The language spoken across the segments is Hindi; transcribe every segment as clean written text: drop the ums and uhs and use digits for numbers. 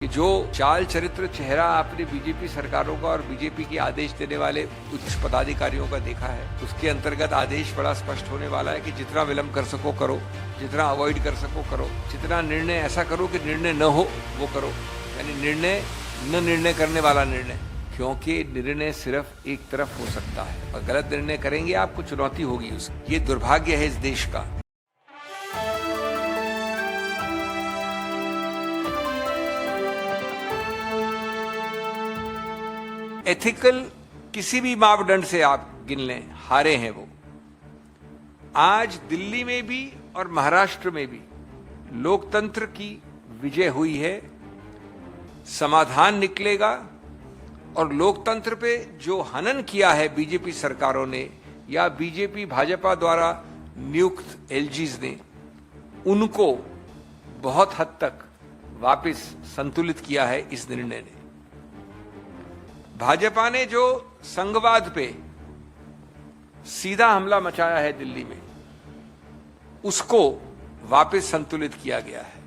कि जो चाल चरित्र चेहरा आपने बीजेपी सरकारों का और बीजेपी के आदेश देने वाले उच्च पदाधिकारियों का देखा है, उसके अंतर्गत आदेश बड़ा स्पष्ट होने वाला है कि जितना विलंब कर सको करो, जितना अवॉइड कर सको करो, जितना निर्णय ऐसा करो कि निर्णय न हो वो करो, यानी निर्णय करने वाला निर्णय, क्योंकि निर्णय सिर्फ एक तरफ हो सकता है और गलत निर्णय करेंगे आपको चुनौती होगी उसकी। ये दुर्भाग्य है इस देश का। एथिकल किसी भी मापदंड से आप गिन लें, हारे हैं वो। आज दिल्ली में भी और महाराष्ट्र में भी लोकतंत्र की विजय हुई है, समाधान निकलेगा और लोकतंत्र पे जो हनन किया है बीजेपी सरकारों ने या बीजेपी भाजपा द्वारा नियुक्त एलजीज ने, उनको बहुत हद तक वापस संतुलित किया है इस निर्णय ने। भाजपा ने जो संघवाद पे सीधा हमला मचाया है दिल्ली में, उसको वापस संतुलित किया गया है।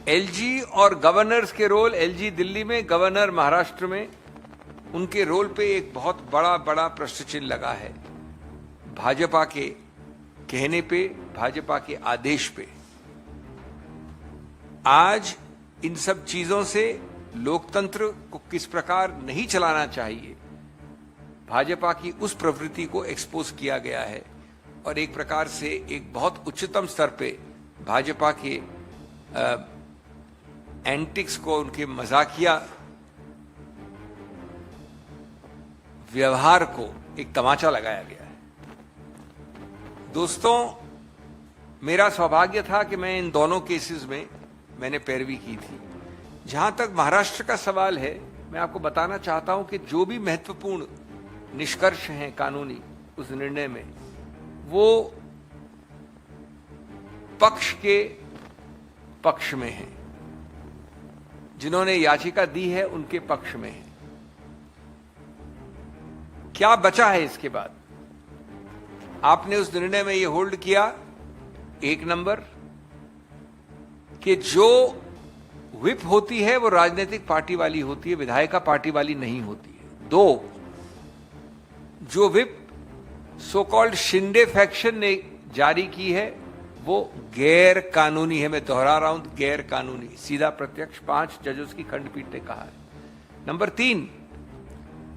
एलजी और गवर्नर्स के रोल, एलजी दिल्ली में, गवर्नर महाराष्ट्र में, उनके रोल पे एक बहुत बड़ा प्रश्न चिन्ह लगा है भाजपा के कहने पे, भाजपा के आदेश पे। आज इन सब चीजों से लोकतंत्र को किस प्रकार नहीं चलाना चाहिए, भाजपा की उस प्रवृत्ति को एक्सपोज किया गया है और एक प्रकार से एक बहुत उच्चतम स्तर पे भाजपा के एंटिक्स को, उनके मजाकिया व्यवहार को एक तमाचा लगाया गया है। दोस्तों, मेरा सौभाग्य था कि मैं इन दोनों केसेस में मैंने पैरवी की थी। जहां तक महाराष्ट्र का सवाल है, मैं आपको बताना चाहता हूं कि जो भी महत्वपूर्ण निष्कर्ष हैं कानूनी उस निर्णय में, वो पक्ष के पक्ष में है, जिन्होंने याचिका दी है उनके पक्ष में है। क्या बचा है इसके बाद? आपने उस निर्णय में यह होल्ड किया, एक नंबर, कि जो व्हिप होती है वो राजनीतिक पार्टी वाली होती है, विधायिका पार्टी वाली नहीं होती है। दो, जो whip so called Shinde faction ने जारी की है वो गैर कानूनी है। मैं दोहरा रहा हूं, गैर कानूनी, सीधा प्रत्यक्ष 5 जजों की खंडपीठ ने कहा है। नंबर 3,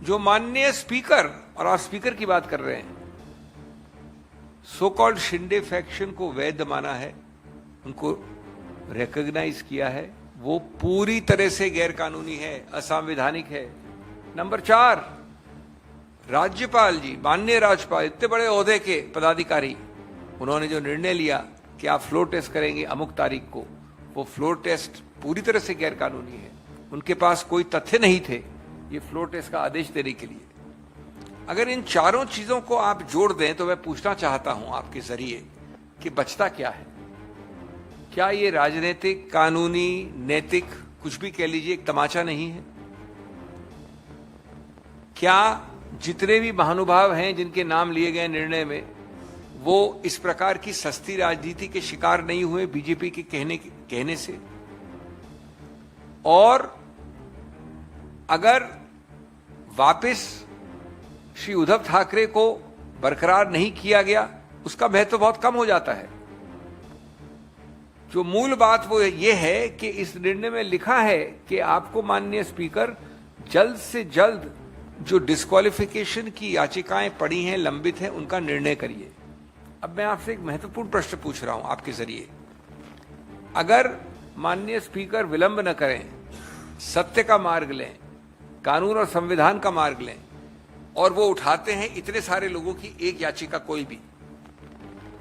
जो माननीय स्पीकर, और आप स्पीकर की बात कर रहे हैं, सो कॉल्ड शिंदे फैक्शन को वैध माना है, उनको रिकॉग्नाइज किया है, वो पूरी तरह से गैर कानूनी है, असंवैधानिक है। नंबर 4, राज्यपाल जी, माननीय राज्यपाल, इतने बड़े ओहदे के पदाधिकारी, उन्होंने जो निर्णय लिया कि आप फ्लोर टेस्ट करेंगे अमुक तारीख को, वो फ्लोर टेस्ट पूरी तरह से गैर कानूनी है। उनके पास कोई तथ्य नहीं थे ये फ्लोर टेस्ट का आदेश देने के लिए। अगर इन चारों चीजों को आप जोड़ दें तो मैं पूछना चाहता हूं आपके जरिए कि बचता क्या है? क्या ये राजनीतिक, कानूनी, नैतिक, कुछ भी कह लीजिए, एक तमाचा नहीं है? क्या जितने भी महानुभाव हैं जिनके नाम लिए गए निर्णय में, वो इस प्रकार की सस्ती राजनीति के शिकार नहीं हुए बीजेपी के कहने से? और अगर वापस श्री उद्धव ठाकरे को बरकरार नहीं किया गया, उसका महत्व बहुत कम हो जाता है। जो मूल बात वो ये है कि इस निर्णय में लिखा है कि आपको माननीय स्पीकर जल्द से जल्द जो डिस्क्वालिफिकेशन की याचिकाएं पड़ी हैं, लंबित हैं, उनका निर्णय करिए। अब मैं आपसे एक महत्वपूर्ण प्रश्न पूछ रहा हूं आपके जरिए। अगर माननीय स्पीकर विलंब न करें, सत्य का मार्ग लें, कानून और संविधान का मार्ग लें, और वो उठाते हैं इतने सारे लोगों की एक याचिका कोई भी,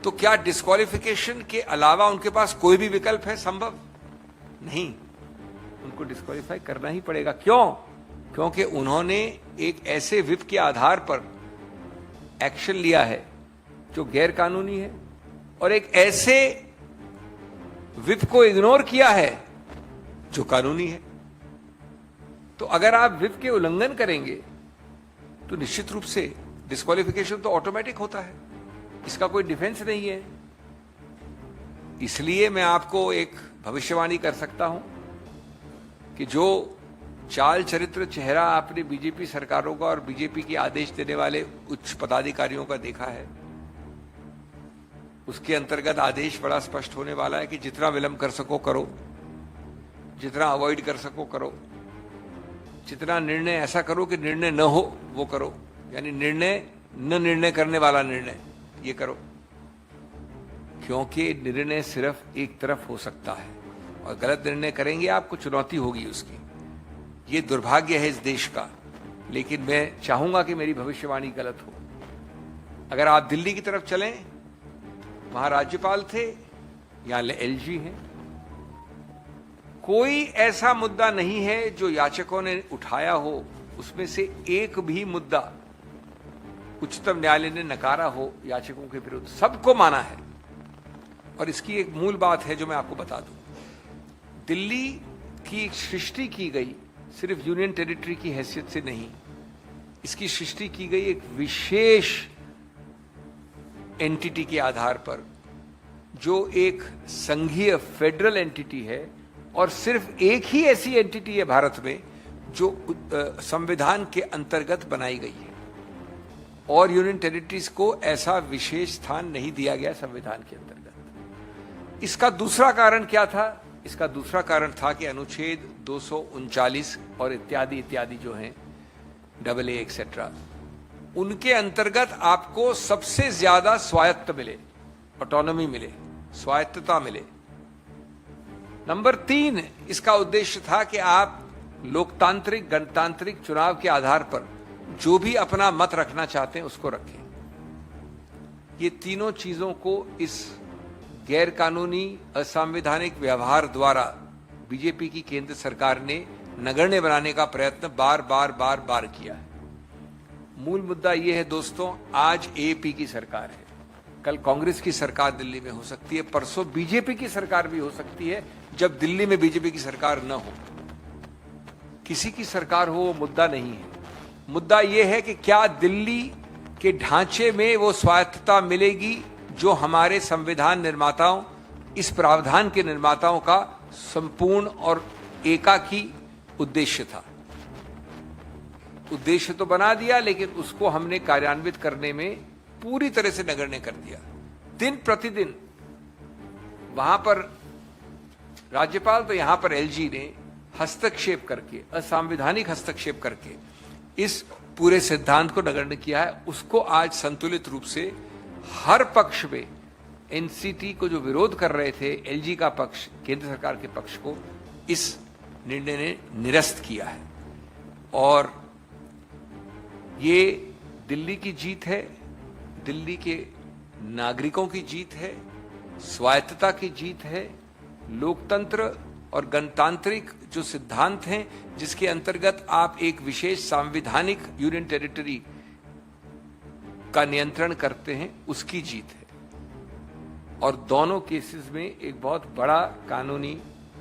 तो क्या डिस्क्वालिफिकेशन के अलावा उनके पास कोई भी विकल्प है? संभव नहीं, उनको डिस्क्वालीफाई करना ही पड़ेगा। क्यों? क्योंकि उन्होंने एक ऐसे व्हिप के आधार पर एक्शन लिया है जो गैर कानूनी है और एक ऐसे व्हिप को इग्नोर किया है जो कानूनी है। तो अगर आप व्हिप के उल्लंघन करेंगे तो निश्चित रूप से डिस्क्वालिफिकेशन तो ऑटोमेटिक होता है, इसका कोई डिफेंस नहीं है। इसलिए मैं आपको एक भविष्यवाणी कर सकता हूं कि जो चाल चरित्र चेहरा आपने बीजेपी सरकारों का और बीजेपी के आदेश देने वाले उच्च पदाधिकारियों का देखा है, उसके अंतर्गत आदेश बड़ा स्पष्ट होने वाला है कि जितना विलंब कर सको करो, जितना अवॉइड कर सको करो, जितना निर्णय ऐसा करो कि निर्णय न हो वो करो, यानी निर्णय करने वाला निर्णय ये करो, क्योंकि निर्णय सिर्फ एक तरफ हो सकता है और गलत निर्णय करेंगे आपको चुनौती होगी उसकी। ये दुर्भाग्य है इस देश का, लेकिन मैं चाहूंगा कि मेरी भविष्यवाणी गलत हो। अगर आप दिल्ली की तरफ चलें, वहां राज्यपाल थे, यहां एलजी हैं। कोई ऐसा मुद्दा नहीं है जो याचकों ने उठाया हो, उसमें से एक भी मुद्दा उच्चतम न्यायालय ने नकारा हो याचकों के विरुद्ध, सबको माना है। और इसकी एक मूल बात है जो मैं आपको बता दूं। दिल्ली की सृष्टि की गई सिर्फ यूनियन टेरिटरी की हैसियत से नहीं, इसकी सृष्टि की गई एक विशेष एंटिटी के आधार पर, जो एक संघीय फेडरल एंटिटी है और सिर्फ एक ही ऐसी एंटिटी है भारत में जो संविधान के अंतर्गत बनाई गई है और यूनियन टेरिटरीज को ऐसा विशेष स्थान नहीं दिया गया संविधान के अंतर्गत। इसका दूसरा कारण क्या था? इसका दूसरा कारण था कि अनुच्छेद 239 और इत्यादि इत्यादि जो हैं, AA एक्सेट्रा, उनके अंतर्गत आपको सबसे ज्यादा स्वायत्त मिले, ऑटोनॉमी मिले, स्वायत्तता मिले। नंबर 3, इसका उद्देश्य था कि आप लोकतांत्रिक गणतांत्रिक चुनाव के आधार पर जो भी अपना मत रखना चाहते हैं उसको रखें। ये तीनों चीजों को इस गैर कानूनी असंवैधानिक व्यवहार द्वारा बीजेपी की केंद्र सरकार ने नगण्य बनाने का प्रयत्न बार बार किया है। मूल मुद्दा यह है दोस्तों, आज एपी की सरकार है, कल कांग्रेस की सरकार दिल्ली में हो सकती है, परसों बीजेपी की सरकार भी हो सकती है, जब दिल्ली में बीजेपी की सरकार न हो। किसी की सरकार हो वो मुद्दा नहीं है। मुद्दा यह है कि क्या दिल्ली के ढांचे में वो स्वायत्तता मिलेगी जो हमारे संविधान निर्माताओं, इस प्रावधान के निर्माताओं का संपूर्ण और एकाकी उद्देश्य था। उद्देश्य तो बना दिया, लेकिन उसको हमने कार्यान्वित करने में पूरी तरह से नगण्य कर दिया। दिन प्रतिदिन वहां पर राज्यपाल तो यहां पर एलजी ने हस्तक्षेप करके, असंवैधानिक हस्तक्षेप करके इस पूरे सिद्धांत को नगण्य किया है। उसको आज संतुलित रूप से हर पक्ष में, एनसीटी को जो विरोध कर रहे थे, एलजी का पक्ष, केंद्र सरकार के पक्ष को इस निर्णय ने निरस्त किया है। और ये दिल्ली की जीत है, दिल्ली के नागरिकों की जीत है, स्वायत्तता की जीत है, लोकतंत्र और गणतांत्रिक जो सिद्धांत हैं जिसके अंतर्गत आप एक विशेष संवैधानिक यूनियन टेरिटरी का नियंत्रण करते हैं, उसकी जीत है। और दोनों केसेस में एक बहुत बड़ा कानूनी,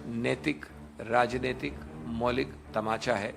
नैतिक, राजनीतिक, मौलिक तमाचा है।